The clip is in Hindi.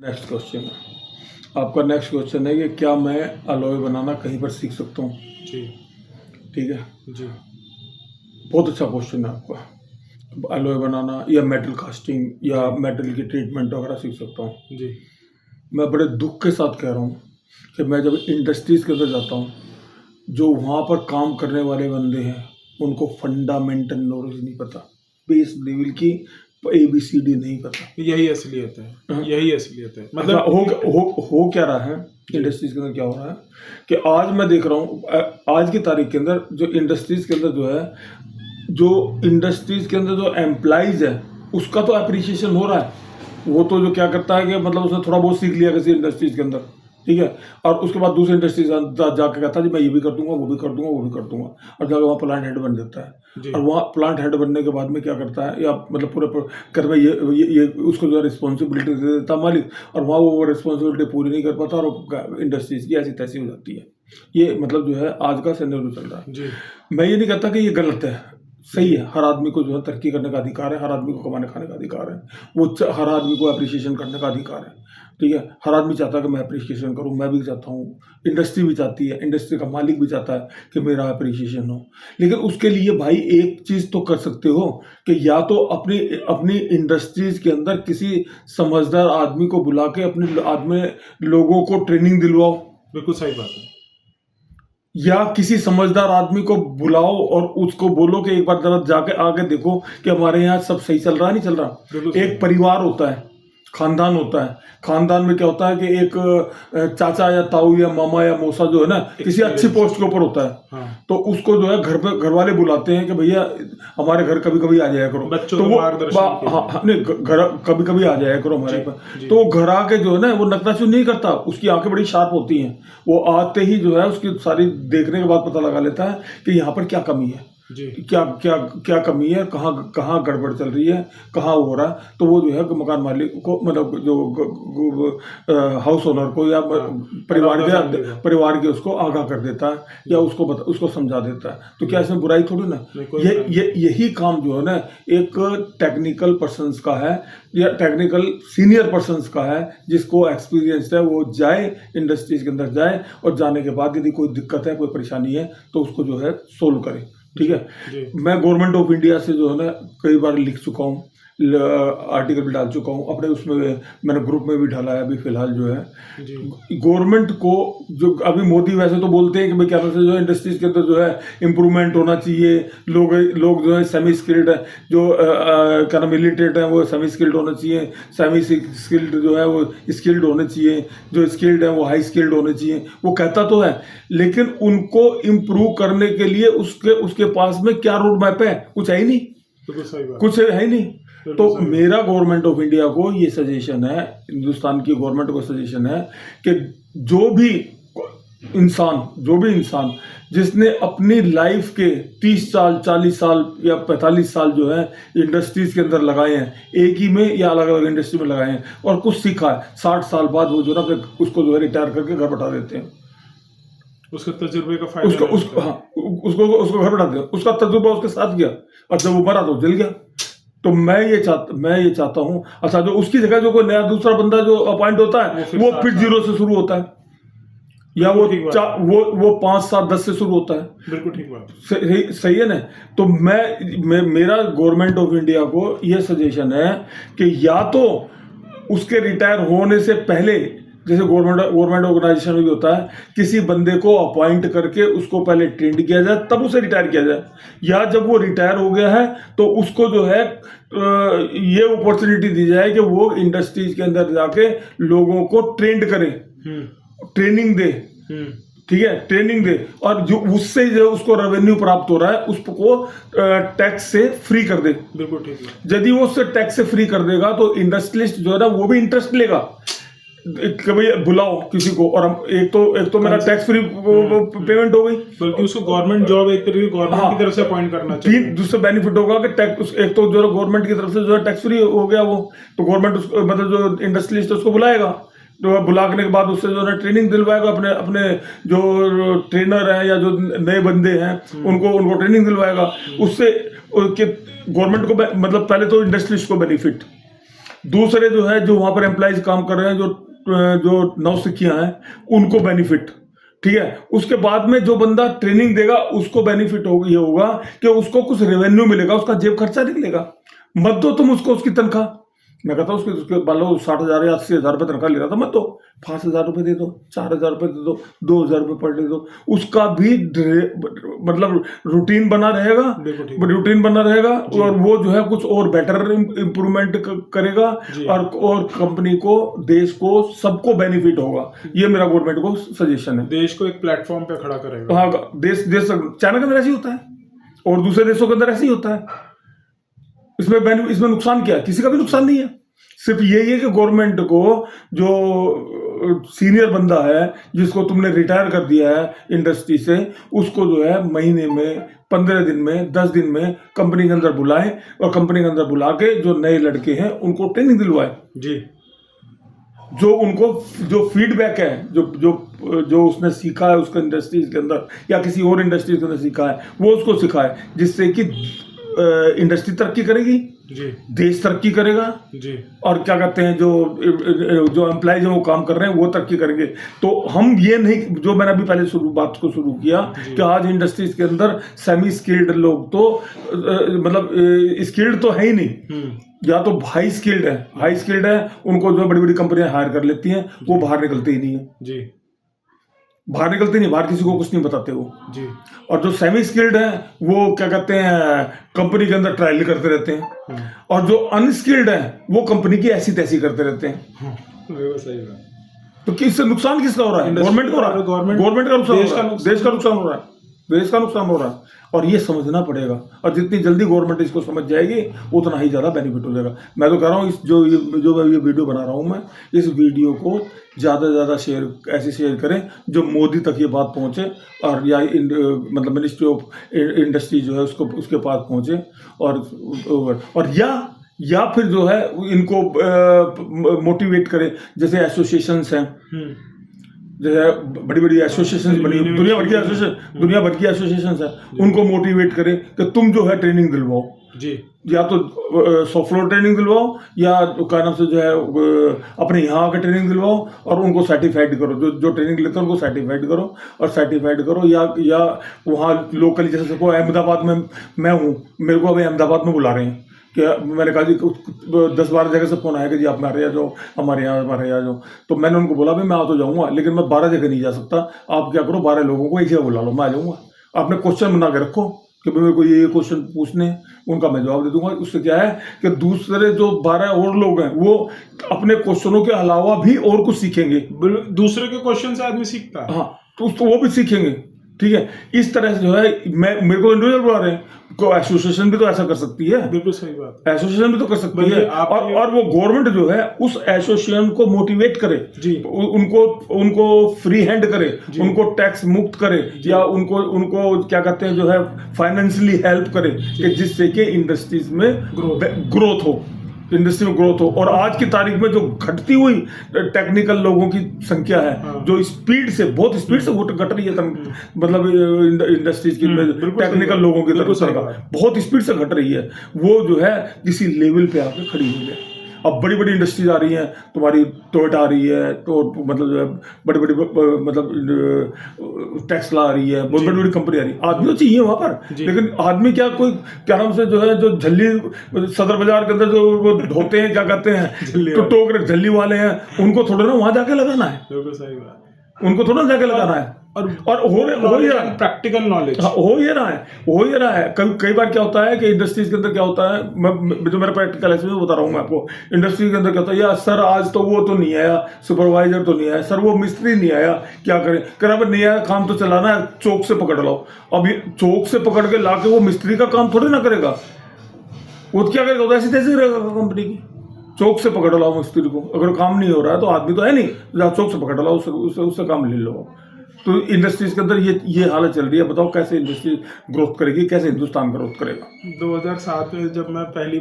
नेक्स्ट क्वेश्चन है आपका। नेक्स्ट क्वेश्चन है कि क्या मैं अलॉय बनाना कहीं पर सीख सकता हूँ? जी ठीक है जी बहुत अच्छा क्वेश्चन है आपका। अलॉय बनाना या मेटल कास्टिंग या मेटल की ट्रीटमेंट वगैरह सीख सकता हूँ। जी मैं बड़े दुख के साथ कह रहा हूँ कि मैं जब इंडस्ट्रीज़ के अंदर जाता हूँ, जो वहाँ पर काम करने वाले बंदे हैं उनको फंडामेंटल नॉलेज नहीं पता, बेस लेवल की ABCD नहीं पता। यही असलियत है, हाँ। यही असलियत है। मतलब मतलब हो क्या रहा है इंडस्ट्रीज के अंदर, क्या हो रहा है कि आज मैं देख रहा हूँ आज की तारीख के अंदर जो इंडस्ट्रीज के अंदर जो है, जो इंडस्ट्रीज के अंदर जो एम्प्लॉइज है उसका तो अप्रिशिएशन हो रहा है। वो तो जो क्या करता है कि मतलब उसने थोड़ा बहुत सीख लिया किसी इंडस्ट्रीज के अंदर, ठीक है, और उसके बाद दूसरे इंडस्ट्रीज जाके कहता है जी मैं ये भी कर दूंगा, वो भी कर दूंगा, वो भी कर दूंगा, और जाकर वहाँ प्लांट हेड बन जाता है। और वहाँ प्लांट हेड बनने के बाद में क्या करता है, या मतलब पूरे कर में ये उसको जो है रिस्पॉन्सिबिलिटी दे देता मालिक, और वहाँ वो रिस्पॉन्सिबिलिटी पूरी नहीं कर पाता और इंडस्ट्रीज की ऐसी तैसी हो जाती है। ये मतलब जो है आज का सिनेरियो चल रहा है। मैं ये नहीं कहता कि ये गलत है, सही है। हर आदमी को जो है तरक्की करने का अधिकार है, हर आदमी को कमाने खाने का अधिकार है, वो हर आदमी को अप्रिशिएशन करने का अधिकार है, ठीक है। हर आदमी चाहता है कि मैं अप्रिशिएशन करूं, मैं भी चाहता हूं, इंडस्ट्री भी चाहती है, इंडस्ट्री का मालिक भी चाहता है कि मेरा अप्रिशिएशन हो। लेकिन उसके लिए भाई एक चीज़ तो कर सकते हो कि या तो अपनी अपनी इंडस्ट्रीज के अंदर किसी समझदार आदमी को बुला के अपने आदमी लोगों को ट्रेनिंग दिलवाओ। बिल्कुल सही बात है। या किसी समझदार आदमी को बुलाओ और उसको बोलो कि एक बार जरा जाके आगे देखो कि हमारे यहाँ सब सही चल रहा है नहीं चल रहा। एक परिवार होता है, खानदान होता है, खानदान में क्या होता है कि एक चाचा या ताऊ या मामा या मौसा जो है ना किसी अच्छी पोस्ट के ऊपर होता है। हाँ। तो उसको जो है घर वाले बुलाते हैं कि भैया हमारे घर कभी कभी आ जाया करो, बच्चों तो को वो मार्गदर्शन नहीं घर कभी कभी आ जाया करो हमारे पर। तो वो घर आके जो है ना वो नकताचूर नहीं करता, उसकी आंखें बड़ी शार्प होती हैं, वो आते ही जो है उसकी सारी देखने के बाद पता लगा लेता है कि यहाँ पर क्या कमी है, क्या क्या क्या कमी है, कहाँ कहाँ गड़बड़ चल रही है, कहाँ हो रहा है। तो वो जो है मकान मालिक को मतलब जो हाउस ओनर को या परिवार के उसको आगाह कर देता है या उसको समझा देता है। तो क्या इसमें बुराई थोड़ी ना। यही काम जो है ना एक टेक्निकल पर्सन्स का है या टेक्निकल सीनियर पर्सन्स का है, जिसको एक्सपीरियंस है, वो जाए इंडस्ट्रीज के अंदर जाए और जाने के बाद यदि कोई दिक्कत है, कोई परेशानी है तो उसको जो है सोल्व करे, ठीक है। मैं गवर्नमेंट ऑफ इंडिया से जो है ना कई बार लिख चुका हूँ, आर्टिकल भी डाल चुका हूँ अपने उसमें, मैंने ग्रुप में भी डाला है अभी फिलहाल जो है। गवर्नमेंट को जो अभी मोदी वैसे तो बोलते हैं कि भाई क्या कहते जो है इंडस्ट्रीज के अंदर जो है इम्प्रूवमेंट होना चाहिए, लोग जो है सेमी स्किल्ड है, जो क्या नाम इलिटरेट है वो सेमी स्किल्ड होना चाहिए, सेमी स्किल्ड जो है वो स्किल्ड होने चाहिए, जो स्किल्ड है वो हाई स्किल्ड होने चाहिए। वो कहता तो है, लेकिन उनको इम्प्रूव करने के लिए उसके पास में क्या रोड मैप है? कुछ है ही नहीं, कुछ है ही नहीं। तो मेरा गवर्नमेंट ऑफ इंडिया को ये सजेशन है, हिंदुस्तान की गवर्नमेंट को सजेशन है कि जो भी इंसान जिसने अपनी लाइफ के 30 साल 40 साल या 45 साल जो है इंडस्ट्रीज के अंदर लगाए हैं, एक ही में या अलग अलग इंडस्ट्री में लगाए हैं और कुछ सीखा है, 60 साल बाद वो जो ना उसको जो है रिटायर करके घर बैठा देते हैं। उसके तजुर्बे का फायदा उसको घर बैठा दिया, उसका तजुर्बा उसके साथ गया और जब वो मरा तो जल गया। तो मैं ये चाहता हूँ, अच्छा जो उसकी जगह जो कोई नया दूसरा बंदा जो अपॉइंट होता है वो फिर 0 से शुरू होता है, या वो 5 7 10 से शुरू होता है। बिल्कुल ठीक बात, सही है ना। तो मेरा गवर्नमेंट ऑफ इंडिया को ये सजेशन है कि या तो उसके रिटायर होने से पहले, जैसे गवर्नमेंट ऑर्गेनाइजेशन में भी होता है, किसी बंदे को अपॉइंट करके उसको पहले ट्रेंड किया जाए तब उसे रिटायर किया जाए, या जब वो रिटायर हो गया है तो उसको जो है ये अपॉर्चुनिटी दी जाए कि वो इंडस्ट्रीज के अंदर जाके लोगों को ट्रेंड करे, ट्रेनिंग दे, ठीक है, ट्रेनिंग दे, और जो उससे जो उसको रेवेन्यू प्राप्त हो रहा है उसको टैक्स से फ्री कर दे। बिल्कुल ठीक है। यदि वो उससे टैक्स से फ्री कर देगा तो इंडस्ट्रियलिस्ट जो है ना वो भी इंटरेस्ट लेगा कि भाई बुलाओ किसी को, और हम एक तो मेरा टैक्स फ्री पेमेंट हो गई, बल्कि उसको गवर्नमेंट जॉब एक तरीके गवर्नमेंट की तरफ से अपॉइंट करना चाहिए। दूसरा बेनिफिट होगा कि टैक्स एक तो जो गवर्नमेंट की तरफ से जो है टैक्स फ्री हो गया वो, तो गवर्नमेंट मतलब जो इंडस्ट्रियलिस्ट उसको बुलाएगा, तो बुलाने के बाद उससे जो है ट्रेनिंग दिलवाएगा, अपने जो ट्रेनर हैं या जो नए बंदे हैं उनको ट्रेनिंग दिलवाएगा। उससे गवर्नमेंट को मतलब पहले तो इंडस्ट्रियलिस्ट को बेनिफिट, दूसरे जो है जो वहां पर एम्प्लॉइज काम कर रहे हैं, जो नौसिखियां हैं, उनको बेनिफिट, ठीक है। उसके बाद में जो बंदा ट्रेनिंग देगा उसको बेनिफिट ये होगा कि उसको कुछ रेवेन्यू मिलेगा, उसका जेब खर्चा निकलेगा। मत दो तुम उसको उसकी तनख्वाह, मैं कहता हूँ उसके मान लो 60,000 या 80,000 रुपये तनख्वाह ले रहा था, मत दो, 5,000 रुपये दे दो, 4,000 रुपये दे दो, 2,000 रुपये पर डे दो, उसका भी मतलब रूटीन बना रहेगा, रूटीन बना रहेगा, और वो जो है कुछ और बेटर इम्प्रूवमेंट करेगा, और कंपनी को, देश को, सबको बेनिफिट होगा। ये मेरा गवर्नमेंट को सजेशन है। देश को एक प्लेटफॉर्म पे खड़ा करेगा। हाँ, देश चाइना के अंदर ऐसे ही होता है और दूसरे देशों के अंदर ऐसे ही होता है। इसमें नुकसान क्या है? किसी का भी नुकसान नहीं है। सिर्फ यही है कि गवर्नमेंट को जो सीनियर बंदा है, जिसको तुमने रिटायर कर दिया है इंडस्ट्री से, उसको जो है महीने में, 15 दिन में, 10 दिन में कंपनी के अंदर बुलाए, और कंपनी के अंदर बुला के जो नए लड़के हैं उनको ट्रेनिंग दिलवाए जी। जो उनको जो फीडबैक है, जो उसने सीखा है उसका इंडस्ट्रीज के अंदर या किसी और इंडस्ट्रीज के अंदर सीखा है, वो उसको सिखाए, जिससे कि इंडस्ट्री तरक्की करेगी जी, देश तरक्की करेगा जी, और क्या कहते हैं जो एम्प्लॉइज हैं वो काम कर रहे हैं वो तरक्की करेंगे। तो हम ये नहीं, जो मैंने अभी पहले बात को शुरू किया कि आज इंडस्ट्रीज के अंदर सेमी स्किल्ड लोग तो मतलब स्किल्ड तो है ही नहीं, या तो हाई स्किल्ड है, उनको जो बड़ी बड़ी कंपनियां हायर कर लेती हैं, वो बाहर निकलते ही नहीं है जी, बाहर किसी को कुछ नहीं बताते वो जी। और जो सेमी स्किल्ड है वो क्या कहते हैं, कंपनी के अंदर ट्रायल करते रहते हैं, और जो अनस्किल्ड है वो कंपनी की ऐसी तैसी करते रहते हैं। सही बात। तो किससे नुकसान किसका हो रहा है? गवर्नमेंट का हो रहा है, गवर्नमेंट का नुकसान, देश का नुकसान हो रहा है, देश का नुकसान हो रहा है। और ये समझना पड़ेगा, और जितनी जल्दी गवर्नमेंट इसको समझ जाएगी उतना ही ज़्यादा बेनिफिट हो जाएगा। मैं तो कह रहा हूँ जो ये वीडियो बना रहा हूँ मैं, इस वीडियो को ज़्यादा से ज़्यादा ऐसे शेयर करें जो मोदी तक ये बात पहुँचे, और या मतलब मिनिस्ट्री ऑफ इंडस्ट्री जो है उसके पास पहुँचे, और या फिर जो है इनको मोटिवेट करें, जैसे एसोसिएशंस हैं, जैसे बड़ी बड़ी एसोसिएशंस बनी, दुनिया भर की एसोसिएशंस है, उनको मोटिवेट करें कि तुम जो है ट्रेनिंग दिलवाओ जी, या तो सॉफ्ट फ्लोर ट्रेनिंग दिलवाओ, या क्या नाम से जो है अपने यहाँ आकर ट्रेनिंग दिलवाओ, और उनको सर्टिफाइड करो, जो ट्रेनिंग लेते हैं उनको सर्टिफाइड करो, या वहाँ लोकली, जैसे को अहमदाबाद में मैं हूँ, मेरे को अभी अहमदाबाद में बुला रहे हैं, क्या मैंने कहा जी 10-12 जगह से फोन आया कि जी आप हमारे यहाँ जाओ, हमारे यहाँ जाओ। तो मैंने उनको बोला भाई मैं आ तो जाऊँगा, लेकिन मैं 12 जगह नहीं जा सकता, आप क्या करो 12 लोगों को एक जगह बुला लो, मैं आ जाऊँगा। आपने क्वेश्चन बना के रखो कि भाई मेरे को ये क्वेश्चन पूछने, उनका मैं जवाब दे दूंगा। उससे क्या है कि दूसरे जो 12 और लोग हैं वो अपने क्वेश्चनों के अलावा भी और कुछ सीखेंगे। दूसरे के क्वेश्चन से आदमी सीखता है, हाँ, तो वो भी सीखेंगे, ठीक है। इस तरह से जो है मेरे को इंडिविजुअल बुला रहे हैं, को एसोसिएशन भी तो ऐसा कर सकती है, बिल्कुल सही बात, एसोसिएशन भी तो कर सकती है, और वो गवर्नमेंट जो है उस एसोसिएशन को मोटिवेट करे जी, उनको फ्री हैंड करे, उनको टैक्स मुक्त करे, या उनको क्या कहते हैं जो है फाइनेंशियली हेल्प करे, कि जिससे कि इंडस्ट्रीज में ग्रोथ हो, इंडस्ट्री में ग्रोथ हो। और आज की तारीख में जो घटती हुई टेक्निकल लोगों की संख्या है, जो बहुत स्पीड से घट रही है, मतलब इंडस्ट्रीज की टेक्निकल लोगों की तरफ बहुत स्पीड से घट रही है, वो जो है किसी लेवल पे आके खड़ी हुई है। अब बड़ी बड़ी इंडस्ट्रीज आ रही हैं, तुम्हारी टोयोटा आ रही है, तो मतलब बड़ी मतलब टेस्ला आ रही है, बहुत बड़ी कंपनी आ रही है। आदमी तो चाहिए वहां पर, लेकिन आदमी क्या नाम से जो है, जो झल्ली सदर बाजार के अंदर जो वो ढोते हैं, क्या कहते हैं, तो टोकरे झल्ली वाले हैं, उनको थोड़ा ना वहां जाके लगाना है, उनको थोड़ा जाके लगाना है। और हो ही रहा है, प्रैक्टिकल नॉलेज हो ही रहा है। कई बार क्या होता है कि इंडस्ट्रीज के अंदर क्या होता है, जो मेरा प्रैक्टिकल है बता रहा हूँ मैं आपको, इंडस्ट्री के अंदर क्या होता है, यार सर आज तो वो तो नहीं आया, सुपरवाइजर तो नहीं आया, सर वो मिस्त्री नहीं आया, क्या करें, कर नहीं आया, काम तो चलाना है, चौक से पकड़ लाओ। अब ये चौक से पकड़ के लाके वो मिस्त्री का काम थोड़ी ना करेगा, वो क्या करेगा, ऐसी तैसी रहेगा कंपनी की। चौक से पकड़ लाओ मिस्त्री को, अगर काम नहीं हो रहा है तो आदमी तो है नहीं, चौक से पकड़ लाओ, उससे काम ले लो। तो इंडस्ट्रीज के अंदर ये हालत चल रही है। बताओ कैसे इंडस्ट्री ग्रोथ करेगी, कैसे हिंदुस्तान ग्रोथ करेगा। 2007 में जब मैं पहली